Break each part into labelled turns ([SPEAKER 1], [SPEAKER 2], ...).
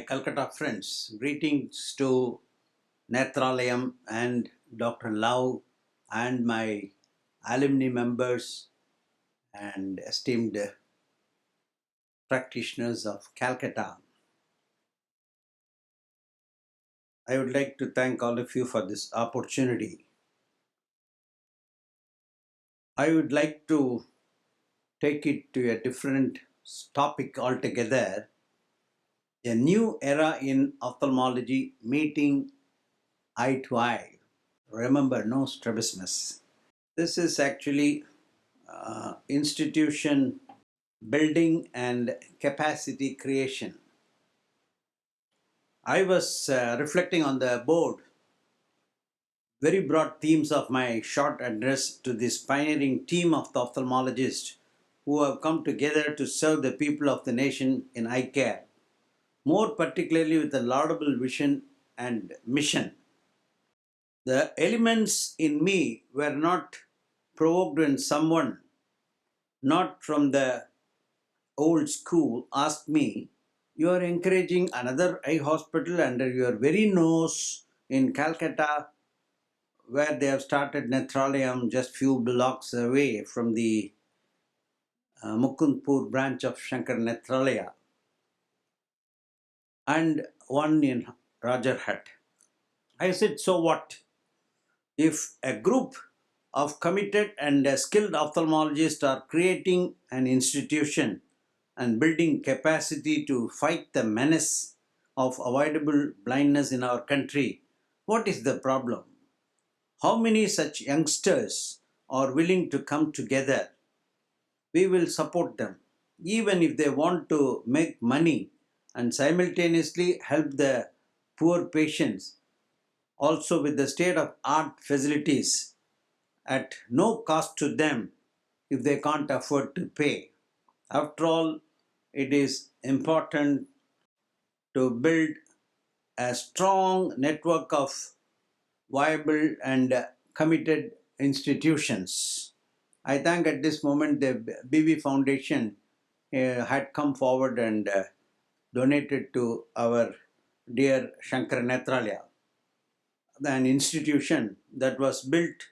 [SPEAKER 1] Kolkata friends, greetings to Netralayam and Dr. Lau and my alumni members and esteemed practitioners of Calcutta. I would like to thank all of you for this opportunity. I would like to take it to a different topic altogether, a new era in ophthalmology meeting eye to eye. Remember, no strabismus. This is actually institution building and capacity creation. I was reflecting on the board very broad themes of my short address to this pioneering team of the ophthalmologists who have come together to serve the people of the nation in eye care, more particularly with a laudable vision and mission. The elements in me were not provoked when someone, not from the old school, asked me, "You are encouraging another eye hospital under your very nose in Calcutta, where they have started Netralayam just few blocks away from the Mukundpur branch of Shankar Nethralaya, and one in Rajarhat." I said, so what? If a group of committed and skilled ophthalmologists are creating an institution and building capacity to fight the menace of avoidable blindness in our country, what is the problem? How many such youngsters are willing to come together? We will support them, even if they want to make money and simultaneously help the poor patients, also with the state-of-art facilities at no cost to them if they can't afford to pay. After all, it is important to build a strong network of viable and committed institutions. I thank at this moment the BB Foundation had come forward and donated to our dear Shankar Nethralaya, an institution that was built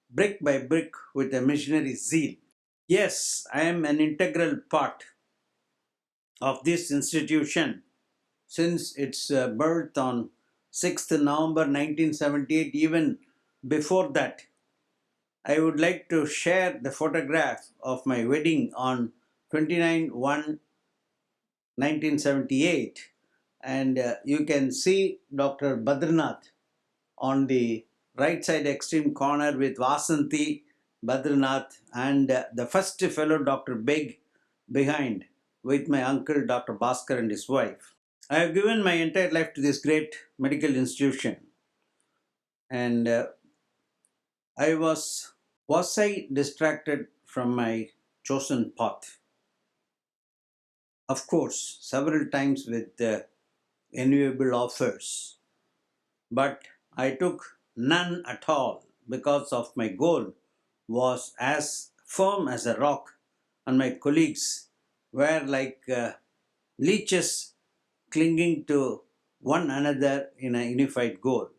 [SPEAKER 1] brick by brick with a missionary zeal. Yes, I am an integral part of this institution since its birth on 6th November 1978. Even before that, I would like to share the photograph of my wedding on 29/1/1978, and you can see Dr. Badranath on the right side extreme corner with Vasanti, Badranath, and the first fellow Dr. Beg behind with my uncle Dr. Bhaskar and his wife. I have given my entire life to this great medical institution, and I was I distracted from my chosen path? Of course, several times with enviable offers, but I took none at all because of my goal was as firm as a rock, and my colleagues were like leeches clinging to one another in a unified goal.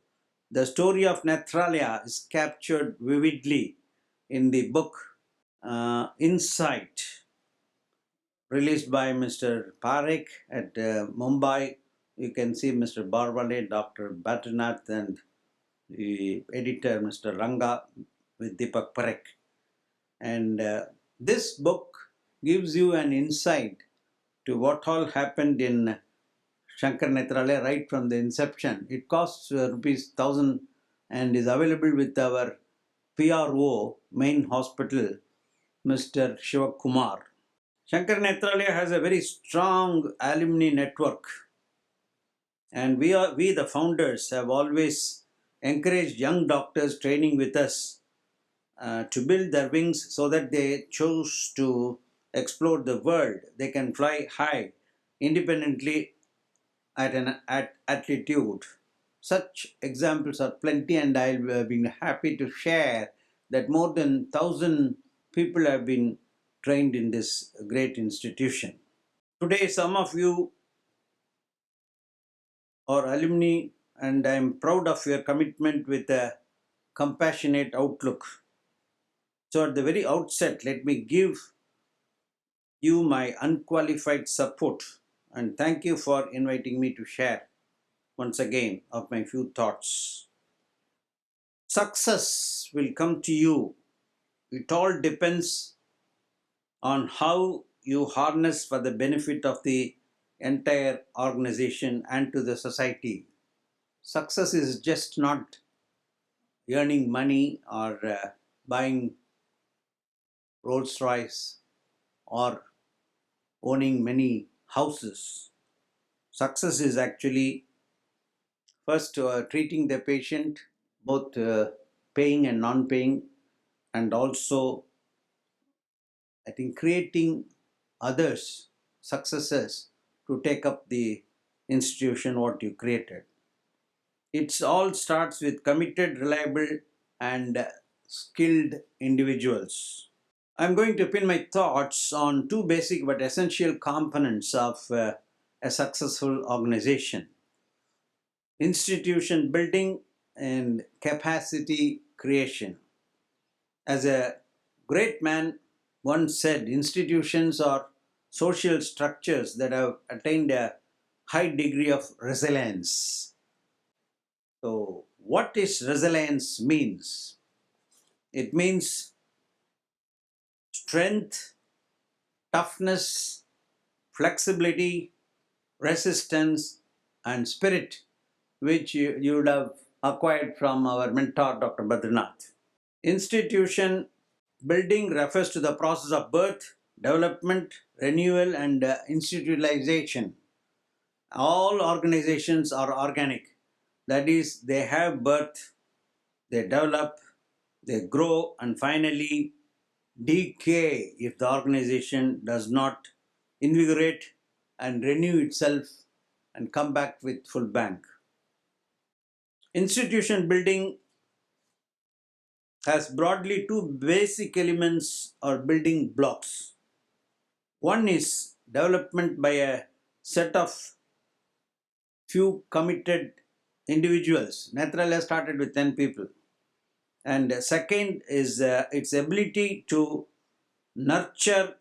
[SPEAKER 1] The story of Nethralaya is captured vividly in the book Insight, released by Mr. Parekh at Mumbai. You can see Mr. Barwale, Dr. Badranath, and the editor, Mr. Ranga, with Deepak Parekh. And this book gives you an insight to what all happened in Shankar Nethralaya right from the inception. It costs rupees 1,000 and is available with our PRO, main hospital, Mr. Shivakumar. Shankar Nethralaya has a very strong alumni network, and we the founders have always encouraged young doctors training with us to build their wings so that they choose to explore the world. They can fly high independently at an altitude. Such examples are plenty, and I'll be happy to share that more than 1,000 people have been trained in this great institution. Today, some of you or alumni, and I am proud of your commitment with a compassionate outlook. So, at the very outset, let me give you my unqualified support and thank you for inviting me to share once again of my few thoughts. Success will come to you. It all depends on how you harness for the benefit of the entire organization and to the society. Success is just not earning money or buying Rolls Royce or owning many houses. Success is actually first treating the patient, both paying and non paying, and also, I think, creating others, successors, to take up the institution what you created. It all starts with committed, reliable, and skilled individuals. I'm going to pin my thoughts on two basic but essential components of a successful organization: institution building and capacity creation. As a great man once said, institutions are social structures that have attained a high degree of resilience. So, what is resilience means? It means strength, toughness, flexibility, resistance, and spirit, which you would have acquired from our mentor, Dr. Badrinath. Institution building refers to the process of birth, development, renewal, and institutionalization. All organizations are organic. That is, they have birth, they develop, they grow, and finally decay if the organization does not invigorate and renew itself and come back with full bang. Institution building has broadly two basic elements or building blocks. One is development by a set of few committed individuals. Nethralaya started with 10 people. And second is its ability to nurture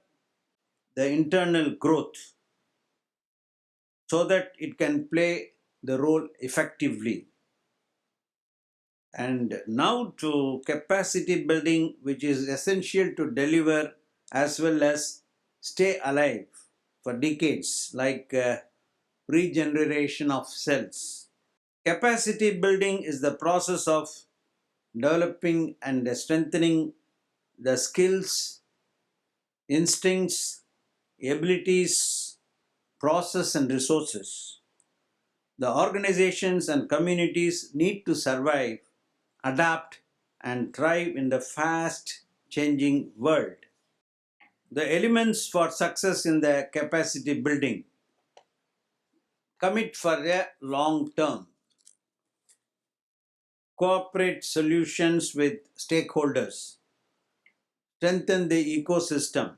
[SPEAKER 1] the internal growth so that it can play the role effectively. And now to capacity building, which is essential to deliver as well as stay alive for decades, like regeneration of cells. Capacity building is the process of developing and strengthening the skills, instincts, abilities, process, and resources the organizations and communities need to survive, adapt, and thrive in the fast changing world. The elements for success in the capacity building: commit for a long term, cooperate solutions with stakeholders, strengthen the ecosystem,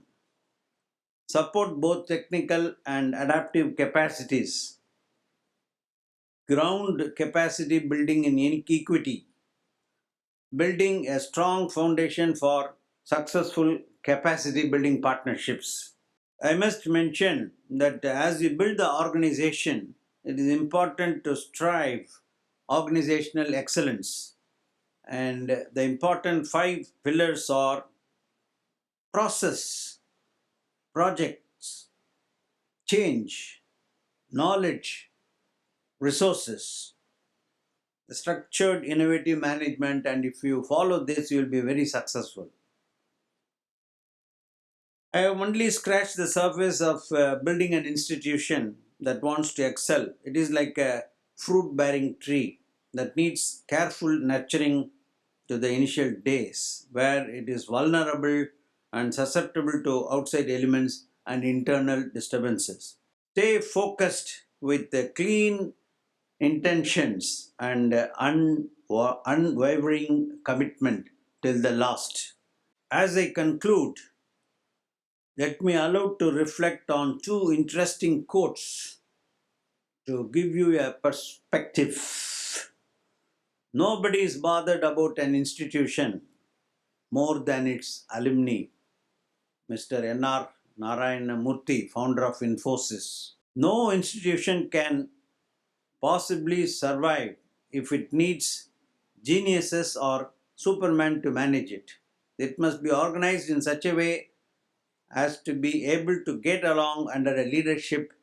[SPEAKER 1] support both technical and adaptive capacities, ground capacity building in equity, building a strong foundation for successful capacity building partnerships. I must mention that as you build the organization, it is important to strive organizational excellence. And the important five pillars are process, projects, change, knowledge, resources, the structured innovative management, and if you follow this, you will be very successful. I have only scratched the surface of building an institution that wants to excel. It is like a fruit bearing tree that needs careful nurturing to the initial days, where it is vulnerable and susceptible to outside elements and internal disturbances. Stay focused with the clean intentions and unwavering commitment till the last. As I conclude, let me allow to reflect on two interesting quotes to give you a perspective. Nobody is bothered about an institution more than its alumni. Mr. N.R. Narayana Murthy, founder of Infosys. No institution can possibly survive if it needs geniuses or supermen to manage it. It must be organized in such a way as to be able to get along under a leadership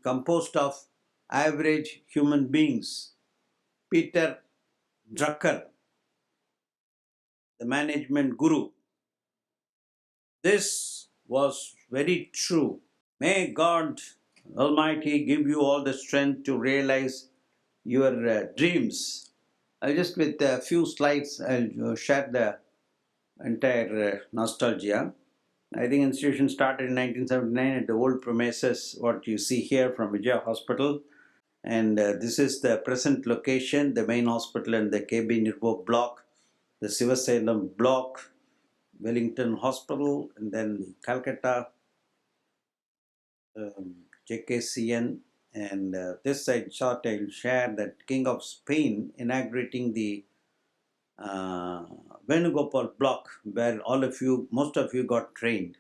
[SPEAKER 1] composed of average human beings. Peter Drucker, the management guru. This was very true. May God Almighty give you all the strength to realize your dreams. I'll just with a few slides, I'll share the entire nostalgia. I think institution started in 1979 at the old premises, what you see here from Vijaya Hospital. And this is the present location, the main hospital and the KB Nirvo block, the Sivasalem block, Wellington Hospital, and then the Calcutta JKCN. And this I thought I'll share that King of Spain inaugurating the Venugopal block where all of you, most of you got trained.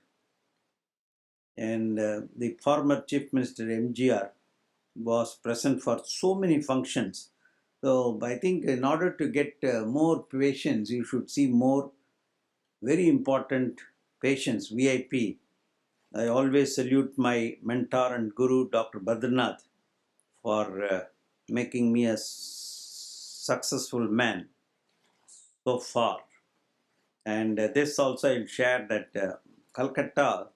[SPEAKER 1] And the former Chief Minister MGR was present for so many functions. So I think in order to get more patients, you should see more very important patients, VIP. I always salute my mentor and guru, Dr. Badranath, for making me a successful man so far. And this also I'll share that Calcutta,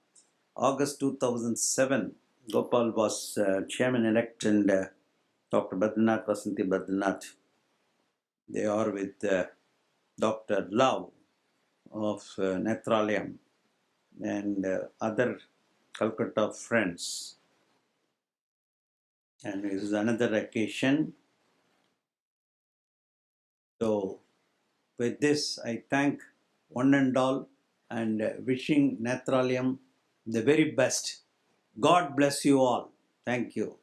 [SPEAKER 1] August 2007, Gopal was chairman-elect and Dr. Badranath, Vasanti Badranath. They are with Dr. Love of Netralayam and other Calcutta friends. And this is another occasion. So with this, I thank one and all and wishing Netralayam the very best. God bless you all. Thank you.